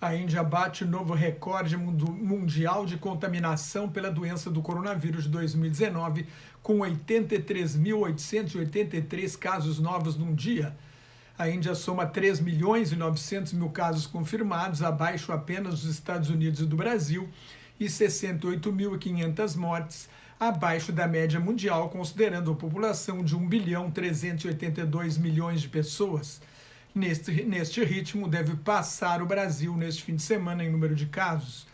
A Índia bate novo recorde mundial de contaminação pela doença do coronavírus de 2019, com 83.883 casos novos num dia. A Índia soma 3 milhões e 900 mil casos confirmados, abaixo apenas dos Estados Unidos e do Brasil, e 68.500 mortes, abaixo da média mundial, considerando a população de 1 bilhão 382 milhões de pessoas. Neste ritmo, deve passar o Brasil neste fim de semana em número de casos.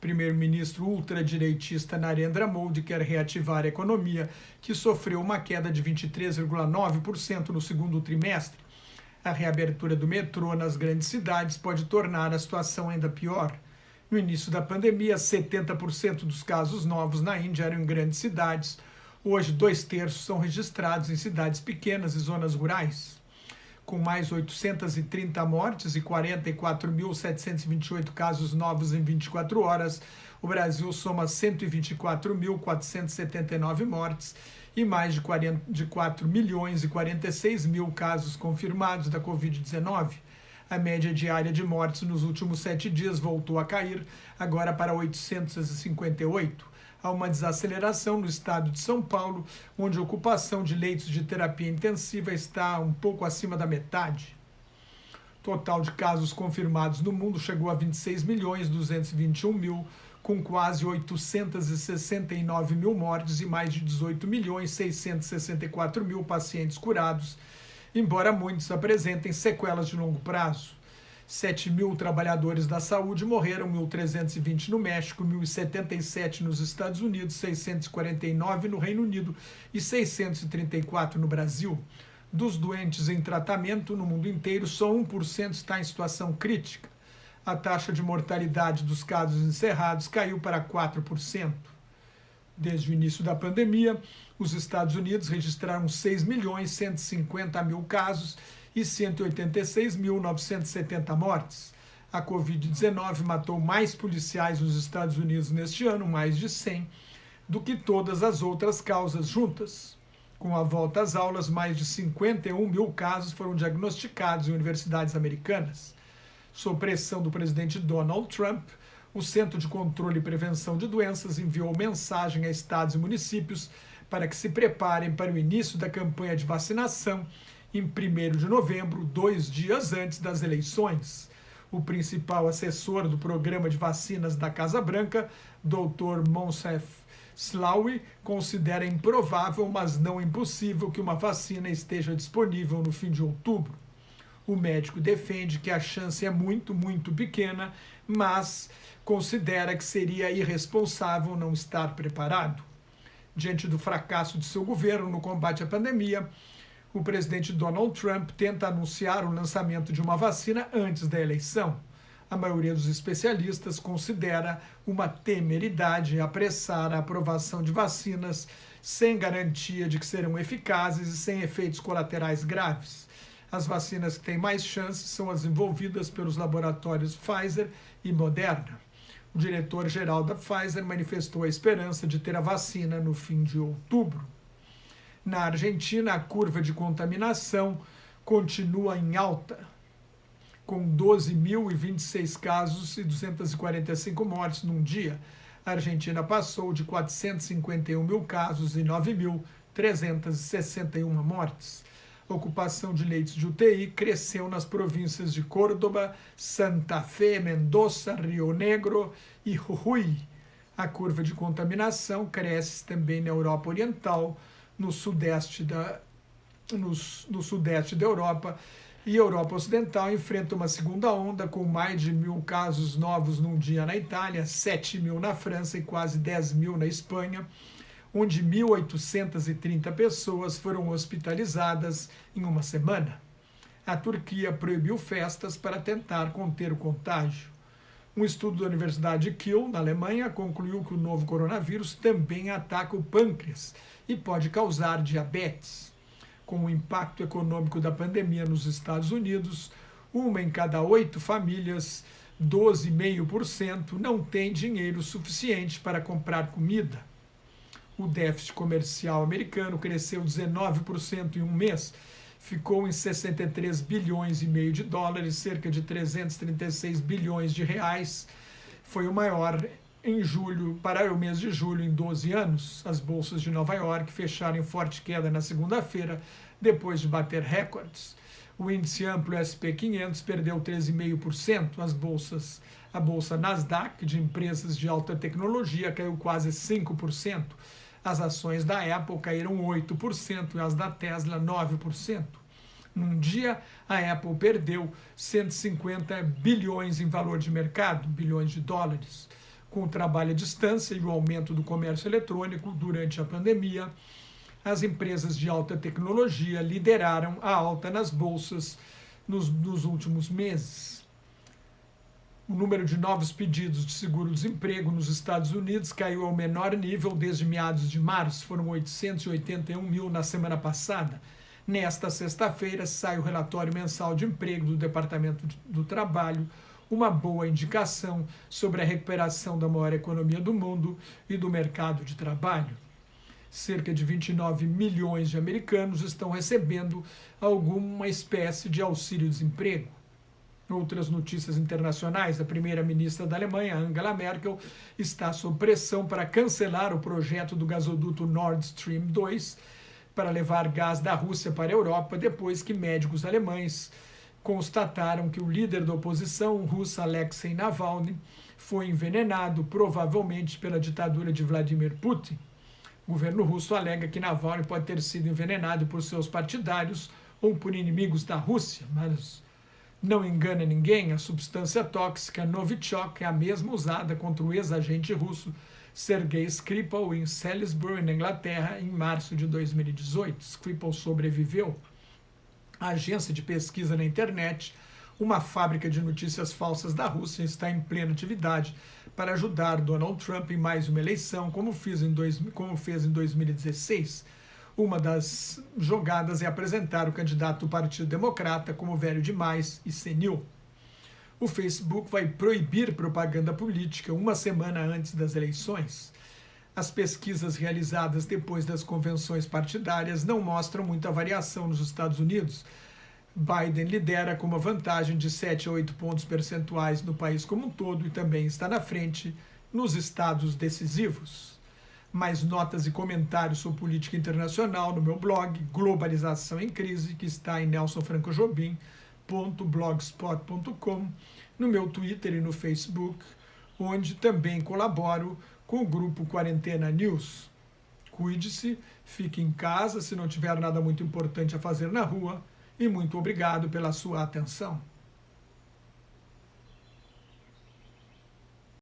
Primeiro-ministro ultradireitista Narendra Modi quer reativar a economia, que sofreu uma queda de 23,9% no segundo trimestre. A reabertura do metrô nas grandes cidades pode tornar a situação ainda pior. No início da pandemia, 70% dos casos novos na Índia eram em grandes cidades. Hoje, 2/3 são registrados em cidades pequenas e zonas rurais. Com mais 830 mortes e 44.728 casos novos em 24 horas, o Brasil soma 124.479 mortes e mais de 4 milhões e 46 mil casos confirmados da Covid-19. A média diária de mortes nos últimos 7 dias voltou a cair, agora para 858. Há uma desaceleração no estado de São Paulo, onde a ocupação de leitos de terapia intensiva está um pouco acima da metade. O total de casos confirmados no mundo chegou a 26.221.000, com quase 869 mil mortes e mais de 18.664.000 pacientes curados, embora muitos apresentem sequelas de longo prazo. 7.000 trabalhadores da saúde morreram, 1.320 no México, 1.077 nos Estados Unidos, 649 no Reino Unido e 634 no Brasil. Dos doentes em tratamento no mundo inteiro, só 1% está em situação crítica. A taxa de mortalidade dos casos encerrados caiu para 4%. Desde o início da pandemia, os Estados Unidos registraram 6.150.000 casos e 186.970 mortes. A Covid-19 matou mais policiais nos Estados Unidos neste ano, mais de 100, do que todas as outras causas juntas. Com a volta às aulas, mais de 51 mil casos foram diagnosticados em universidades americanas. Sob pressão do presidente Donald Trump, o Centro de Controle e Prevenção de Doenças enviou mensagem a estados e municípios para que se preparem para o início da campanha de vacinação em 1º de novembro, 2 dias antes das eleições. O principal assessor do programa de vacinas da Casa Branca, Dr. Moncef Slaoui, considera improvável, mas não impossível, que uma vacina esteja disponível no fim de outubro. O médico defende que a chance é muito, muito pequena, mas considera que seria irresponsável não estar preparado. Diante do fracasso de seu governo no combate à pandemia, o presidente Donald Trump tenta anunciar o lançamento de uma vacina antes da eleição. A maioria dos especialistas considera uma temeridade apressar a aprovação de vacinas sem garantia de que serão eficazes e sem efeitos colaterais graves. As vacinas que têm mais chances são as envolvidas pelos laboratórios Pfizer e Moderna. O diretor-geral da Pfizer manifestou a esperança de ter a vacina no fim de outubro. Na Argentina, a curva de contaminação continua em alta, com 12.026 casos e 245 mortes num dia. A Argentina passou de 451 mil casos e 9.361 mortes. A ocupação de leitos de UTI cresceu nas províncias de Córdoba, Santa Fe, Mendoza, Rio Negro e Jujuy. A curva de contaminação cresce também na Europa Oriental, no sudeste da Europa, e Europa Ocidental enfrenta uma segunda onda com mais de 1.000 casos novos num dia na Itália, 7.000 na França e quase 10.000 na Espanha, onde 1.830 pessoas foram hospitalizadas em uma semana. A Turquia proibiu festas para tentar conter o contágio. Um estudo da Universidade de Kiel, na Alemanha, concluiu que o novo coronavírus também ataca o pâncreas e pode causar diabetes. Com o impacto econômico da pandemia nos Estados Unidos, 1 em cada 8 famílias, 12,5%, não tem dinheiro suficiente para comprar comida. O déficit comercial americano cresceu 19% em um mês ficou em 63 bilhões e meio de dólares, cerca de 336 bilhões de reais. Foi o maior em julho, para o mês de julho, em 12 anos. As bolsas de Nova York fecharam em forte queda na segunda-feira, depois de bater recordes. O índice amplo SP 500 perdeu 13,5%. A bolsa Nasdaq, de empresas de alta tecnologia, caiu quase 5%. As ações da Apple caíram 8% e as da Tesla 9%. Num dia, a Apple perdeu 150 bilhões em valor de mercado, bilhões de dólares. Com o trabalho à distância e o aumento do comércio eletrônico durante a pandemia, as empresas de alta tecnologia lideraram a alta nas bolsas nos últimos meses. O número de novos pedidos de seguro-desemprego nos Estados Unidos caiu ao menor nível desde meados de março. Foram 881 mil na semana passada. Nesta sexta-feira sai o relatório mensal de emprego do Departamento do Trabalho, uma boa indicação sobre a recuperação da maior economia do mundo e do mercado de trabalho. Cerca de 29 milhões de americanos estão recebendo alguma espécie de auxílio-desemprego. Outras notícias internacionais: a primeira-ministra da Alemanha, Angela Merkel, está sob pressão para cancelar o projeto do gasoduto Nord Stream 2 para levar gás da Rússia para a Europa, depois que médicos alemães constataram que o líder da oposição russa, Alexei Navalny, foi envenenado, provavelmente pela ditadura de Vladimir Putin. O governo russo alega que Navalny pode ter sido envenenado por seus partidários ou por inimigos da Rússia, mas não engana ninguém, a substância tóxica Novichok é a mesma usada contra o ex-agente russo Sergei Skripal em Salisbury, na Inglaterra, em março de 2018. Skripal sobreviveu. A agência de pesquisa na internet, uma fábrica de notícias falsas da Rússia, está em plena atividade para ajudar Donald Trump em mais uma eleição, como fez em 2016. Uma das jogadas é apresentar o candidato do Partido Democrata como velho demais e senil. O Facebook vai proibir propaganda política uma semana antes das eleições. As pesquisas realizadas depois das convenções partidárias não mostram muita variação nos Estados Unidos. Biden lidera com uma vantagem de 7 a 8 pontos percentuais no país como um todo e também está na frente nos estados decisivos. Mais notas e comentários sobre política internacional no meu blog Globalização em Crise, que está em nelsonfrancojobim.blogspot.com, no meu Twitter e no Facebook, onde também colaboro com o grupo Quarentena News. Cuide-se, fique em casa se não tiver nada muito importante a fazer na rua e muito obrigado pela sua atenção.